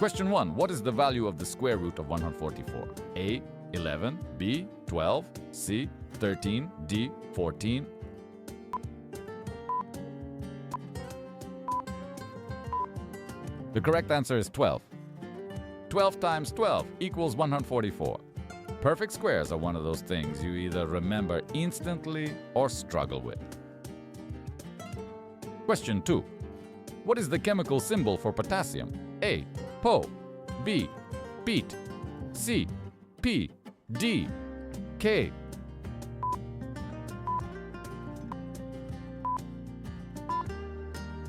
Question 1. What is the value of the square root of 144? A. 11. B. 12. C. 13. D. 14. The correct answer is 12. 12 times 12 equals 144. Perfect squares are one of those things you either remember instantly or struggle with. Question 2. What is the chemical symbol for potassium? A. Po. B. Pete. C. P. D. K.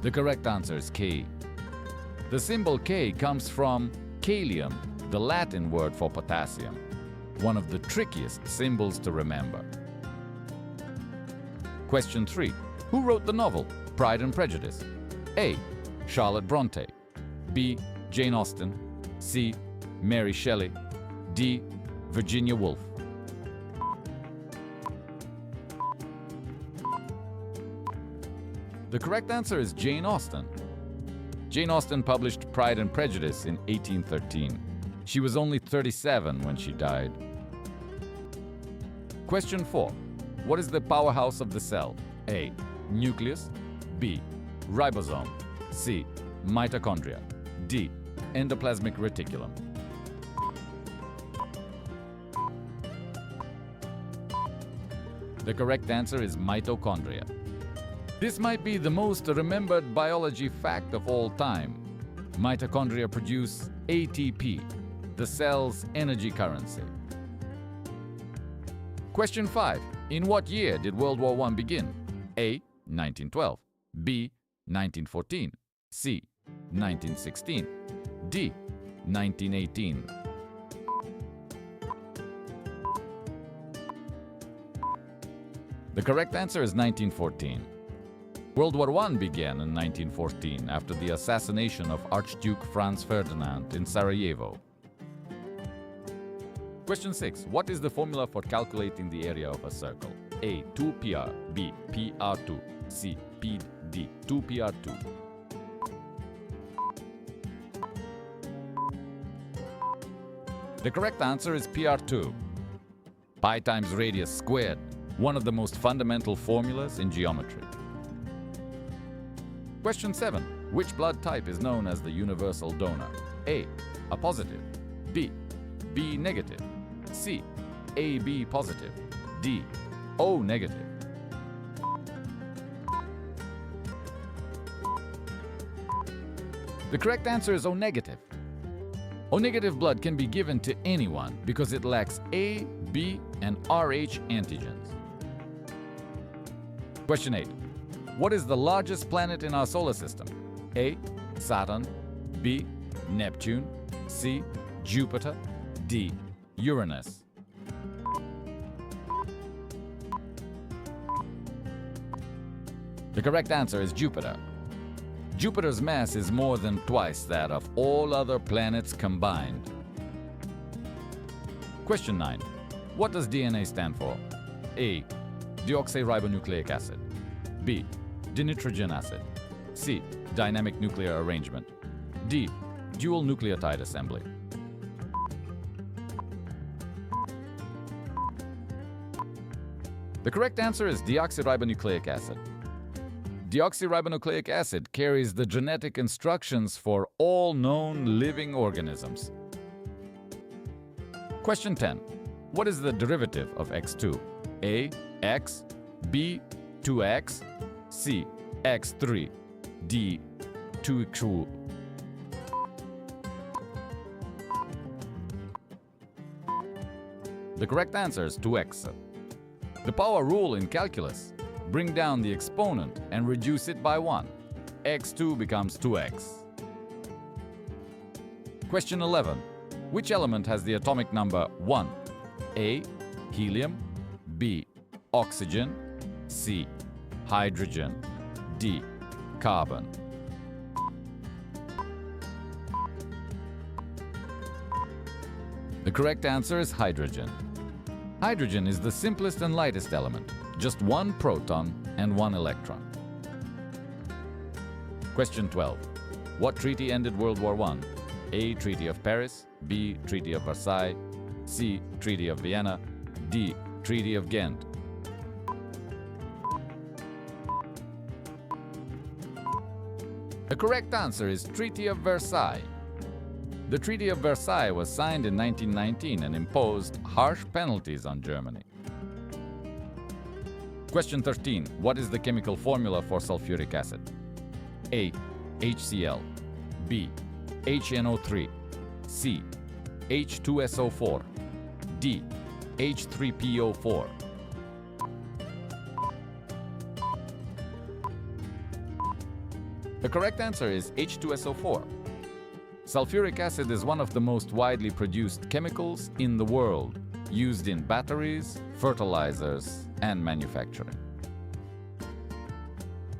The correct answer is K. The symbol K comes from kalium, the Latin word for potassium, one of the trickiest symbols to remember. Question 3. Who wrote the novel Pride and Prejudice? A. Charlotte Bronte. B. Jane Austen. C. Mary Shelley. D. Virginia Woolf. The correct answer is Jane Austen. Jane Austen published Pride and Prejudice in 1813. She was only 37 when she died. Question 4. What is the powerhouse of the cell? A. Nucleus. B. Ribosome. C. Mitochondria. D. Endoplasmic reticulum. The correct answer is mitochondria. This might be the most remembered biology fact of all time. Mitochondria produce ATP, the cell's energy currency. Question 5. In what year did World War I begin? A. 1912. B. 1914. C. 1916. D. 1918. The correct answer is 1914. World War I began in 1914 after the assassination of Archduke Franz Ferdinand in Sarajevo. Question 6. What is the formula for calculating the area of a circle? A. 2pr. B. pr2. C. pd. 2pr2. The correct answer is pr2. Pi times radius squared, one of the most fundamental formulas in geometry. Question 7. Which blood type is known as the universal donor? A. A positive. B. B negative. C. AB positive. D. O negative. The correct answer is O negative. O negative blood can be given to anyone because it lacks A, B, and Rh antigens. Question 8. What is the largest planet in our solar system? A. Saturn. B. Neptune. C. Jupiter. D. Uranus. The correct answer is Jupiter. Jupiter's mass is more than twice that of all other planets combined. Question 9. What does DNA stand for? A. Deoxyribonucleic acid. B. Dinitrogen acid. C. Dynamic nuclear arrangement. D. Dual nucleotide assembly. The correct answer is deoxyribonucleic acid. Deoxyribonucleic acid carries the genetic instructions for all known living organisms. Question 10. What is the derivative of x2? A. X. B. 2x. C. x3. D. 2x. The correct answer is 2x. The power rule in calculus. Bring down the exponent and reduce it by 1. x2 becomes 2x. Question 11. Which element has the atomic number 1? A. Helium. B. Oxygen. C. Hydrogen. D. Carbon. The correct answer is hydrogen. Hydrogen is the simplest and lightest element, just one proton and one electron. Question 12. What treaty ended World War I? A. Treaty of Paris, B. Treaty of Versailles, C. Treaty of Vienna, D. Treaty of Ghent. The correct answer is Treaty of Versailles. The Treaty of Versailles was signed in 1919 and imposed harsh penalties on Germany. Question 13. What is the chemical formula for sulfuric acid? A. HCl, B. HNO3, C. H2SO4, D. H3PO4. The correct answer is H2SO4. Sulfuric acid is one of the most widely produced chemicals in the world, used in batteries, fertilizers, and manufacturing.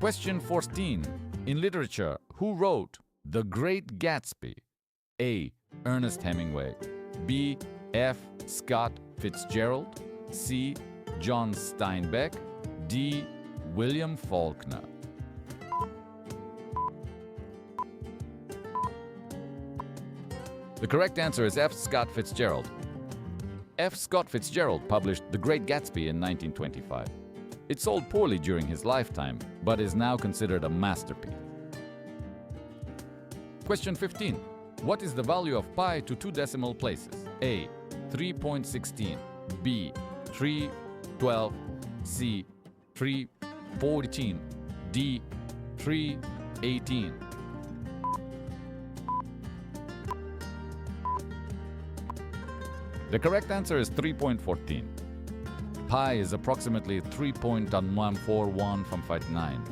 Question 14. In literature, who wrote The Great Gatsby? A. Ernest Hemingway, B. F. Scott Fitzgerald, C. John Steinbeck, D. William Faulkner. The correct answer is F. Scott Fitzgerald. F. Scott Fitzgerald published The Great Gatsby in 1925. It sold poorly during his lifetime, but is now considered a masterpiece. Question 15. What is the value of pi to 2 decimal places? A. 3.16, B. 312, C. 314, D. 318. The correct answer is 3.14. Pi is approximately 3.1141 from 59.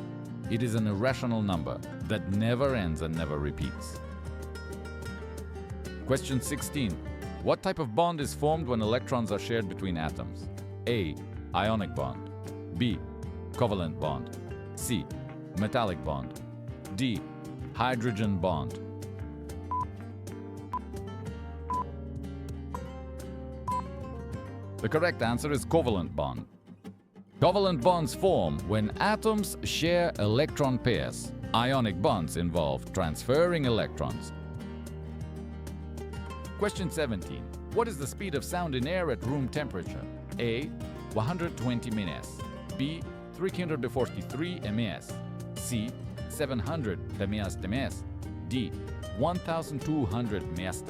It is an irrational number that never ends and never repeats. Question 16. What type of bond is formed when electrons are shared between atoms? A. Ionic bond, B. Covalent bond, C. Metallic bond, D. Hydrogen bond. The correct answer is covalent bond. Covalent bonds form when atoms share electron pairs. Ionic bonds involve transferring electrons. Question 17. What is the speed of sound in air at room temperature? A. 120 ms, B. 343 ms, C. 700 ms, D. 1200 ms.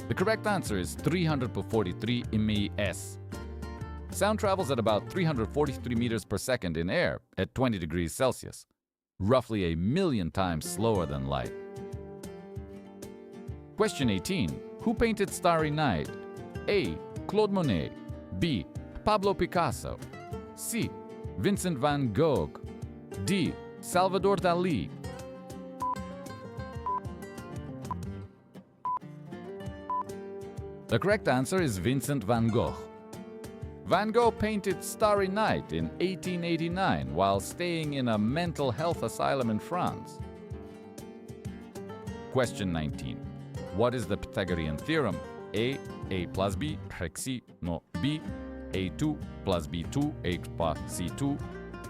The correct answer is 343 ms. Sound travels at about 343 meters per second in air at 20 degrees Celsius, roughly 1,000,000 times slower than light. Question 18. Who painted Starry Night? A. Claude Monet, B. Pablo Picasso, C. Vincent van Gogh, D. Salvador Dali. The correct answer is Vincent van Gogh. Van Gogh painted Starry Night in 1889 while staying in a mental health asylum in France. Question 19. What is the Pythagorean theorem? A plus B, Hxi, no B, A2 plus B2, H plus C2,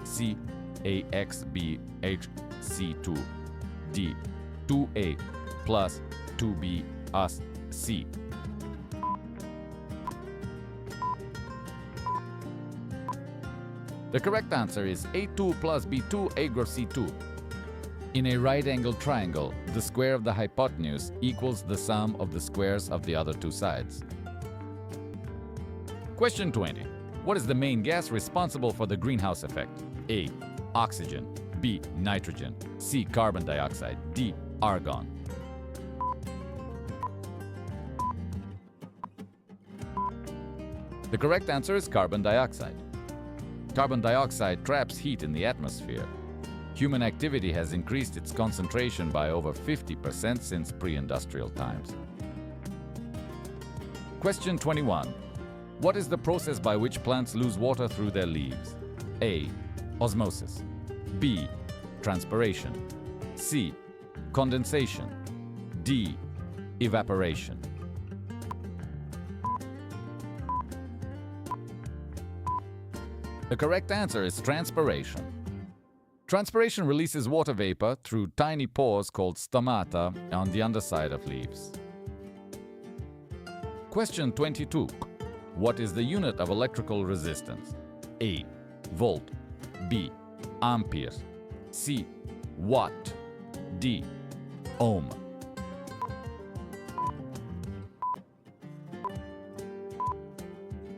C, AX, B, H, C2, D, 2A plus 2B, us, C. The correct answer is A2 plus B2 A equals C2. In a right-angled triangle, the square of the hypotenuse equals the sum of the squares of the other two sides. Question 20. What is the main gas responsible for the greenhouse effect? A. Oxygen, B. Nitrogen, C. Carbon dioxide, D. Argon. The correct answer is carbon dioxide. Carbon dioxide traps heat in the atmosphere. Human activity has increased its concentration by over 50% since pre-industrial times. Question 21. What is the process by which plants lose water through their leaves? A. Osmosis, B. Transpiration, C. Condensation, D. Evaporation. The correct answer is transpiration. Transpiration releases water vapor through tiny pores called stomata on the underside of leaves. Question 22. What is the unit of electrical resistance? A. Volt. B. Ampere. C. Watt. D. Ohm.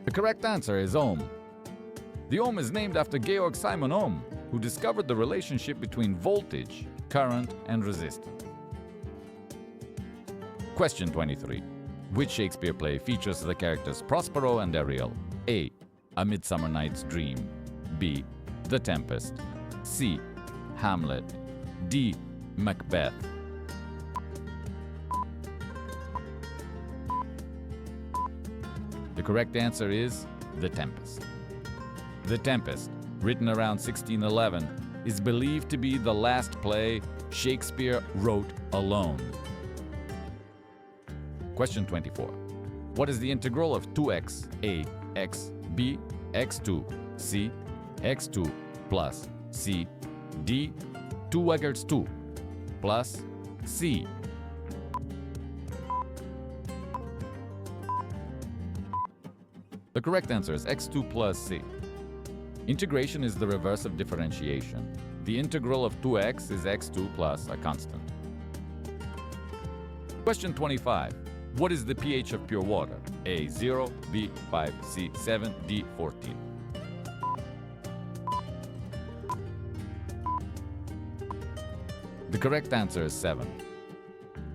The correct answer is ohm. The ohm is named after Georg Simon Ohm, who discovered the relationship between voltage, current, and resistance. Question 23. Which Shakespeare play features the characters Prospero and Ariel? A. A Midsummer Night's Dream. B. The Tempest. C. Hamlet. D. Macbeth. The correct answer is The Tempest. The Tempest, written around 1611, is believed to be the last play Shakespeare wrote alone. Question 24. What is the integral of 2x, a, x, b, x2, c, x2 plus c, d, 2 Wegerts 2 plus c? The correct answer is x2 plus c. Integration is the reverse of differentiation. The integral of 2x is x2 plus a constant. Question 25. What is the pH of pure water? A. 0, B. 5, C. 7, D. 14. The correct answer is 7.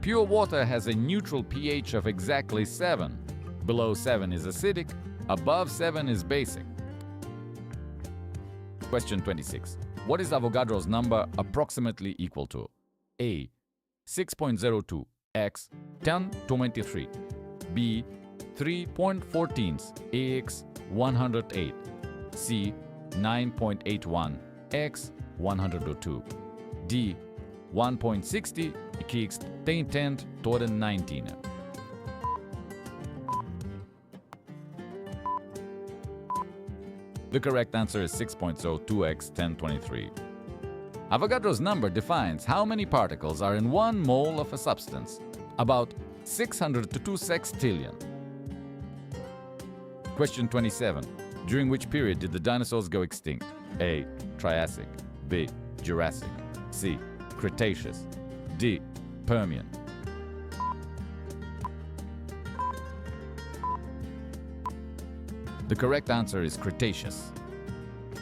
Pure water has a neutral pH of exactly 7. Below 7 is acidic, above 7 is basic. Question 26. What is Avogadro's number approximately equal to? A. 6.02 x 10 to 23. B. 3.14 x 108. C. 9.81 x 102. D. 1.60 x 10 to the 19. The correct answer is 6.02 x 1023. Avogadro's number defines how many particles are in 1 mole of a substance, about 600 to 2 sextillion. Question 27. During which period did the dinosaurs go extinct? A. Triassic. B. Jurassic. C. Cretaceous. D. Permian. The correct answer is Cretaceous.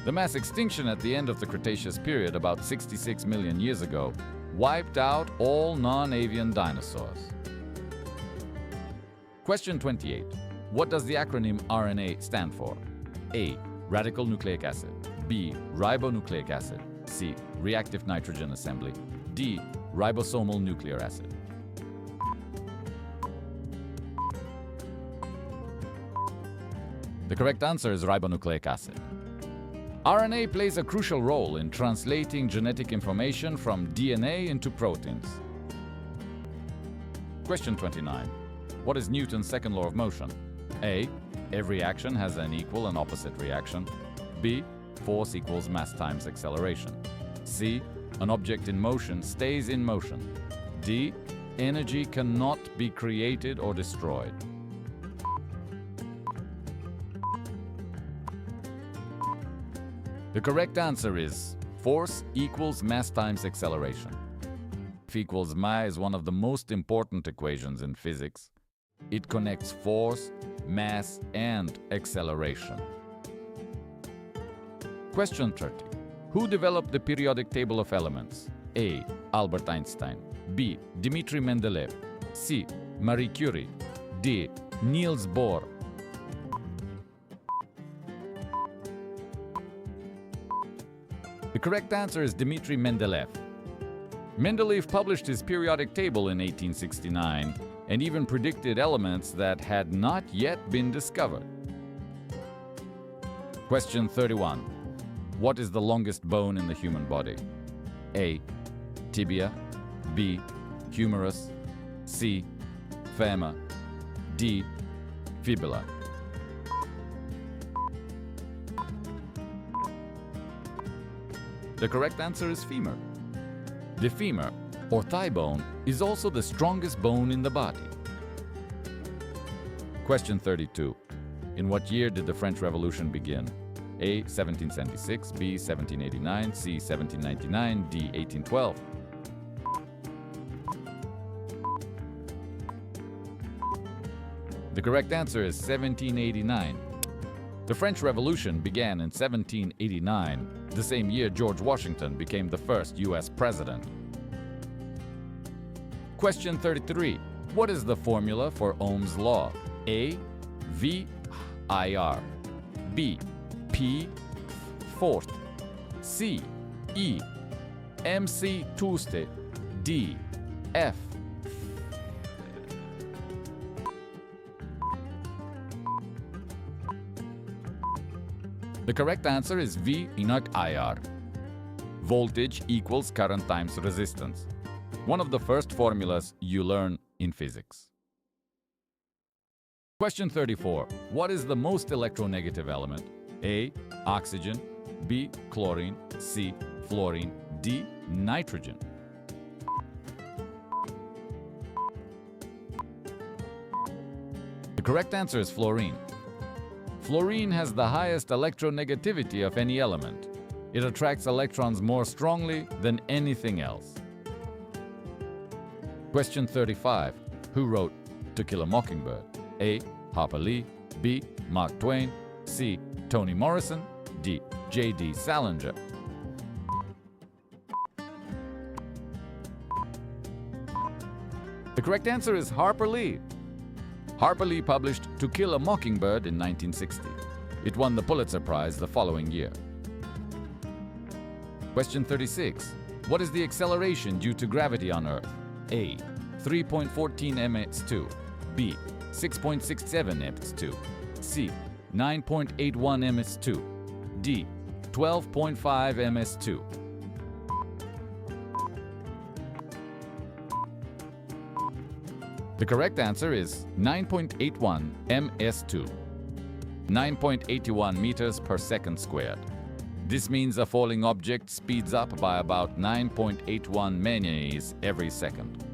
The mass extinction at the end of the Cretaceous period, about 66 million years ago, wiped out all non-avian dinosaurs. Question 28. What does the acronym RNA stand for? A. Radical nucleic acid. B. Ribonucleic acid. C. Reactive nitrogen assembly. D. Ribosomal nuclear acid. The correct answer is ribonucleic acid. RNA plays a crucial role in translating genetic information from DNA into proteins. Question 29. What is Newton's second law of motion? A. Every action has an equal and opposite reaction. B. Force equals mass times acceleration. C. An object in motion stays in motion. D. Energy cannot be created or destroyed. The correct answer is force equals mass times acceleration. F equals ma is one of the most important equations in physics. It connects force, mass, and acceleration. Question 30. Who developed the periodic table of elements? A. Albert Einstein. B. Dmitri Mendeleev. C. Marie Curie. D. Niels Bohr. The correct answer is Dmitri Mendeleev. Mendeleev published his periodic table in 1869 and even predicted elements that had not yet been discovered. Question 31. What is the longest bone in the human body? A. Tibia. B. Humerus. C. Femur. D. Fibula. The correct answer is femur. The femur, or thigh bone, is also the strongest bone in the body. Question 32. In what year did the French Revolution begin? A. 1776, B. 1789, C. 1799, D. 1812. The correct answer is 1789. The French Revolution began in 1789, the same year George Washington became the first U.S. president. Question 33. What is the formula for Ohm's law? A. V IR, B. P fourth, C. E. MC Tuesday, D. F. The correct answer is V Enoch IR. Voltage equals current times resistance. One of the first formulas you learn in physics. Question 34. What is the most electronegative element? A. Oxygen, B. Chlorine, C. Fluorine, D. Nitrogen. The correct answer is fluorine. Fluorine has the highest electronegativity of any element. It attracts electrons more strongly than anything else. Question 35. Who wrote To Kill a Mockingbird? A. Harper Lee, B. Mark Twain, C. Toni Morrison, D. J.D. Salinger. The correct answer is Harper Lee. Harper Lee published To Kill a Mockingbird in 1960. It won the Pulitzer Prize the following year. Question 36. What is the acceleration due to gravity on Earth? A. 3.14 ms2, B. 6.67 ms2, C. 9.81 ms2, D. 12.5 ms2. The correct answer is 9.81 ms2, 9.81 meters per second squared. This means a falling object speeds up by about 9.81 menes every second.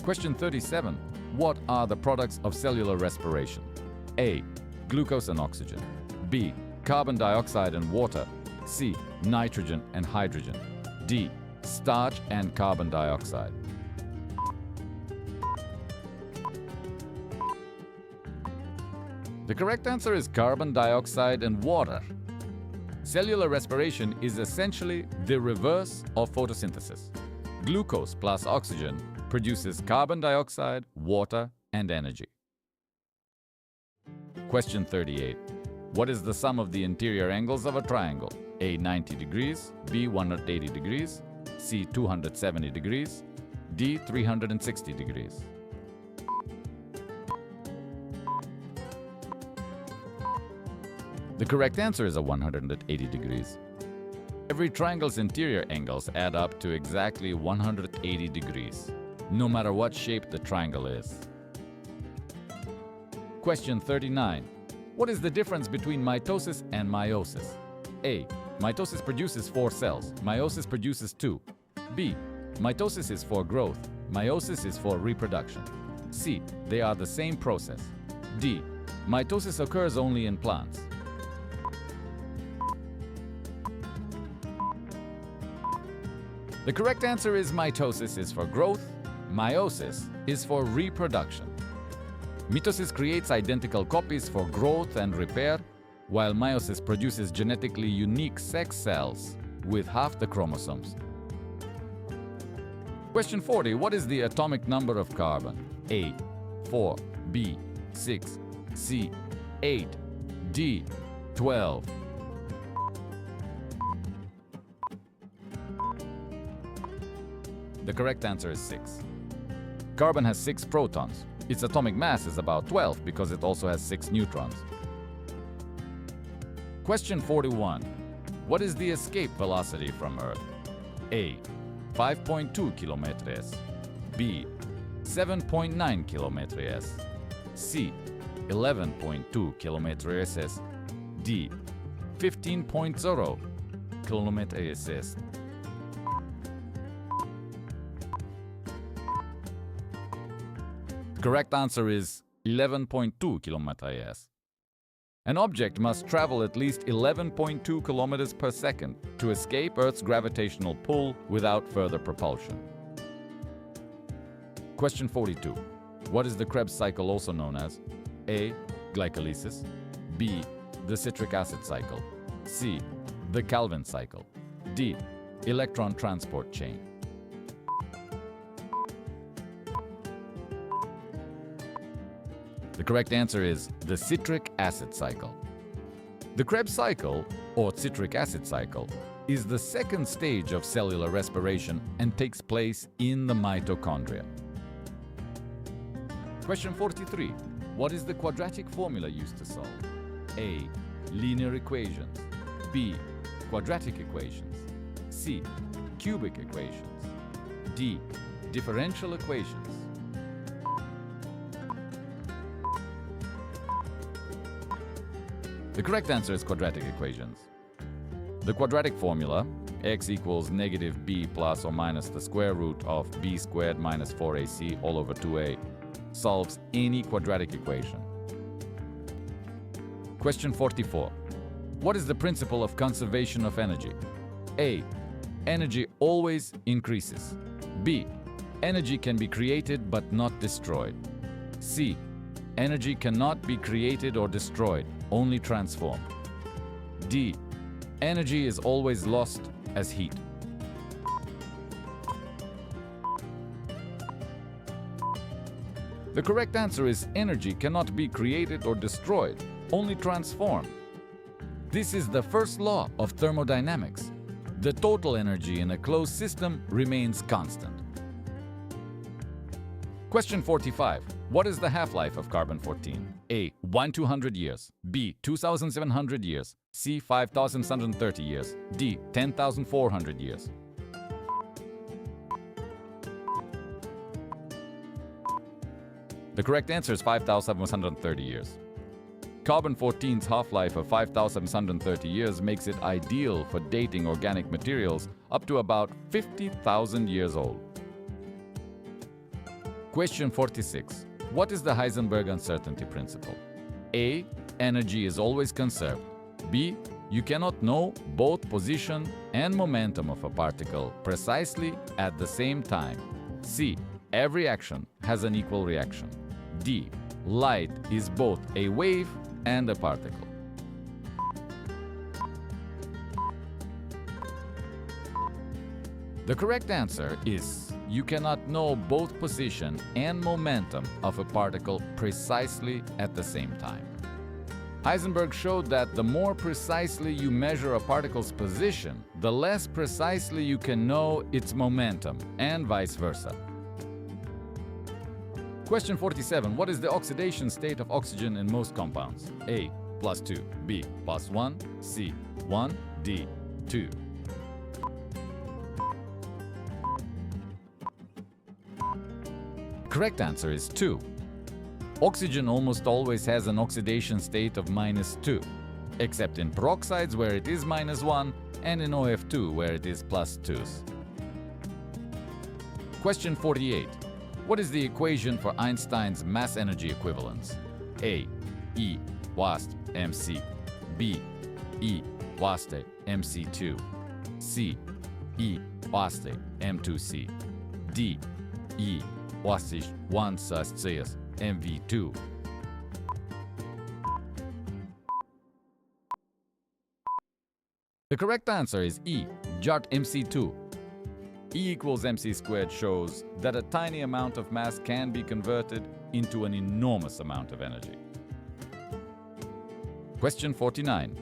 Question 37. What are the products of cellular respiration? A. Glucose and oxygen, B. Carbon dioxide and water, C. Nitrogen and hydrogen, D. Starch and carbon dioxide. The correct answer is carbon dioxide and water. Cellular respiration is essentially the reverse of photosynthesis. Glucose plus oxygen produces carbon dioxide, water, and energy. Question 38. What is the sum of the interior angles of a triangle? A. 90 degrees, B. 180 degrees, C. 270 degrees, D. 360 degrees. The correct answer is 180 degrees. Every triangle's interior angles add up to exactly 180 degrees, no matter what shape the triangle is. Question 39. What is the difference between mitosis and meiosis? A. Mitosis produces 4 cells, meiosis produces 2. B. Mitosis is for growth, meiosis is for reproduction. C. They are the same process. D. Mitosis occurs only in plants. The correct answer is mitosis is for growth, meiosis is for reproduction. Mitosis creates identical copies for growth and repair, while meiosis produces genetically unique sex cells with half the chromosomes. Question 40. What is the atomic number of carbon? A. 4, B. 6, C. 8, D. 12. The correct answer is 6. Carbon has 6 protons. Its atomic mass is about 12 because it also has 6 neutrons. Question 41. What is the escape velocity from Earth? A. 5.2 kilometers, B. 7.9 kilometers, C. 11.2 kilometers, D. 15.0. kilometre ist. The correct answer is 11.2 kilometers. An object must travel at least 11.2 kilometers per second to escape Earth's gravitational pull without further propulsion. Question 42. What is the Krebs cycle also known as? A. Glycolysis. B. The citric acid cycle. C. The Calvin cycle. D. Electron transport chain. The correct answer is the citric acid cycle. The Krebs cycle, or citric acid cycle, is the second stage of cellular respiration and takes place in the mitochondria. Question 43. What is the quadratic formula used to solve? A. Linear equations. B. Quadratic equations. C. Cubic equations. D. Differential equations. The correct answer is quadratic equations. The quadratic formula, x equals negative b plus or minus the square root of b squared minus 4ac all over 2a, solves any quadratic equation. Question 44. What is the principle of conservation of energy? A. Energy always increases. B. Energy can be created but not destroyed. C. Energy cannot be created or destroyed, only transformed. D. Energy is always lost as heat. The correct answer is energy cannot be created or destroyed, only transformed. This is the first law of thermodynamics. The total energy in a closed system remains constant. Question 45. What is the half-life of carbon-14? A. 1,200 years. B. 2,700 years. C. 5,730 years. D. 10,400 years. The correct answer is 5,730 years. Carbon-14's half-life of 5,730 years makes it ideal for dating organic materials up to about 50,000 years old. Question 46. What is the Heisenberg uncertainty principle? A. Energy is always conserved. B. You cannot know both position and momentum of a particle precisely at the same time. C. Every action has an equal reaction. D. Light is both a wave and a particle. The correct answer is you cannot know both position and momentum of a particle precisely at the same time. Heisenberg showed that the more precisely you measure a particle's position, the less precisely you can know its momentum, and vice versa. Question 47. What is the oxidation state of oxygen in most compounds? A. +2. B. +1. C. 1. D. 2. Correct answer is 2. Oxygen almost always has an oxidation state of -2, except in peroxides where it is -1 and in OF2 where it is +2s. Question 48. What is the equation for Einstein's mass-energy equivalence? A. E WAST mc. B. E WAST mc2. C. E WAST m2c. D. E WAST 1 cs mv2. The correct answer is E, JART mc2. E equals mc squared shows that a tiny amount of mass can be converted into an enormous amount of energy. Question 49.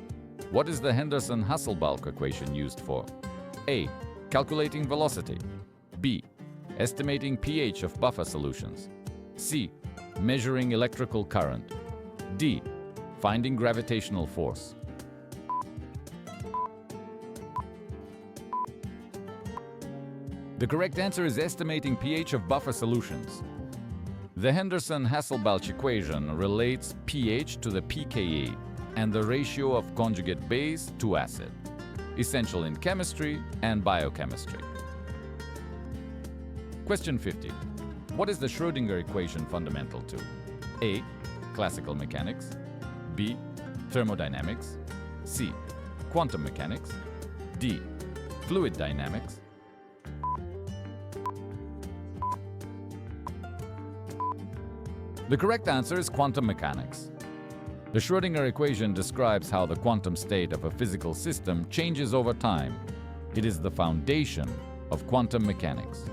What is the Henderson-Hasselbalch equation used for? A. Calculating velocity. B. Estimating pH of buffer solutions. C. Measuring electrical current. D. Finding gravitational force. The correct answer is estimating pH of buffer solutions. The Henderson-Hasselbalch equation relates pH to the pKa and the ratio of conjugate base to acid. essential in chemistry and biochemistry. Question 50. What is the Schrödinger equation fundamental to? A. Classical mechanics. B. Thermodynamics. C. Quantum mechanics. D. Fluid dynamics. The correct answer is quantum mechanics. The Schrödinger equation describes how the quantum state of a physical system changes over time. It is the foundation of quantum mechanics.